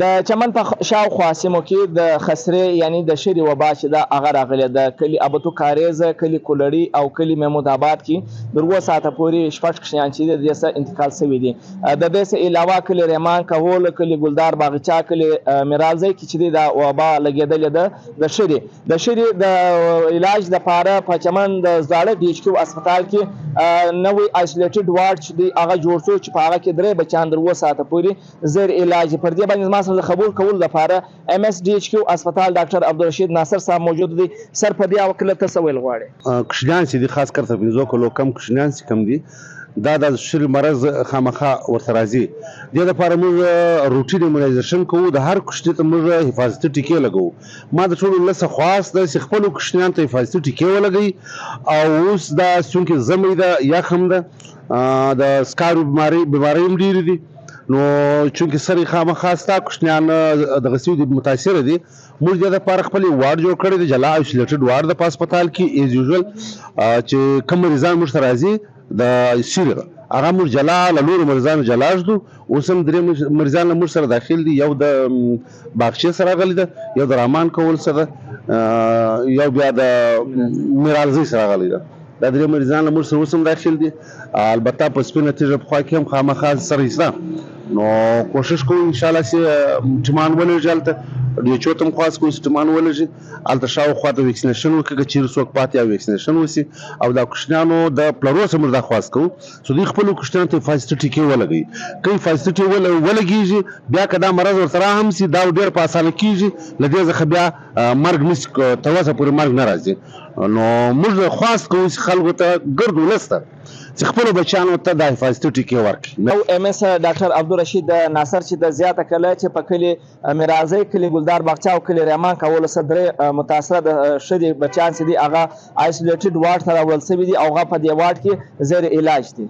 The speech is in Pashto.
د چمن په شاوخوا سیمو کې د خسرې یعنی د شری وبا چې دا هغه راغلی د کلي ابوتو کاریزه کلي کولړي او کلي محمود آباد کې د 2 ساعته پورې شپږ کسان چې د دې سره انتقال شوي دي د دې سره علاوه کلي ریمان کهول کلي ګلدار باغچا کلي میرالزی کې چې د وبا لګېدلې ده د شری د علاج لپاره په چمن د زاړه ډي ایچ کیو هسپتال کې نوې آیسولیټډ وارډ چې دی هغه جوړ شو چې په هغه کې 3 بچیان د 2 ساعته پورې زیر علاج پر دې باندې د خبر کول لپاره ام اس ډي ایچ کیو هسپتال ډاکټر عبدالرشید ناصر صاحب موجود دي سر په دې وکیل ته سوال غواړي کشنیان چې دي خاص کر ته 15 کلو کم کشنیان چې کم دي دا د شری مرض خامخا ورته راځي د لپاره موږ روټین ایمونایزیشن کوو د هر کشنی ته موږ حفاظتي ټیکې لګو ما د ټولو لسه خاص د خپل کشنیان ته حفاظتي ټیکې ولګي او اوس دا څونکه زمې ده یا خم ده د سکارو بیماری ډیری دي نو چونکه سری خامخا ستا کشنیان د غسیو د متاثر دي موږ د لپاره خپل وارډ جوړ کړی د جلا آیسولیټډ وارډ د هسپتال کې ایز یوزول چې کوم مریضان موږ ته راځي د سیری هغه موږ جلا له نورو مریضانو جلا ږدو اوس هم 3 مریضان موږ سره داخل دي یو د باغچې سره راغلی ده یو د رامان کول سره یو بیا د میرالزی سره راغلی ده دا 3 مریضان موږ سره اوس هم داخل دي البته په سپینه تیږه په خوا کې هم خامخا سره ایسته نو کوشش کوو ان شاء الله چې ټمان ولري هلته ډي ایچ او ته هم خواست کوو چې ټمان ولري هلته شاوخوا ته ویکسینیشن وکړي که چیرې څوک پاتې یا ویکسینیشن وشي او دا کوچنیانو د پلرو څخه موږ دا خواست کوو چې دوی خپلو کوچنیانو ته حفاظتي ټیکې ولګوي که حفاظتي ټیکې ولګېږي بیا که دا مرض ورسره هم سي دا ډېر په اسانه کېږي له دې څخه بیا مرګ نشي تر اوسه پورې مرګ نه راځي نو موږ خواست کوو چې خلکو ته ګرد ولس ته چې خپلو بچیانو ته د حفاظتي ټیکې ورکړي او ام اس ډاکټر عبدالرشید ناصر چې د زیاته کله چې په کلي میرالزی کلي ګلدار باغچا او کلي ریمان کولو سره 3 متاثره د شری بچیان چې دي هغه آیسولیټډ وارډ ته راوړل شوي دي او هغه په دې وارډ کې زیر علاج دي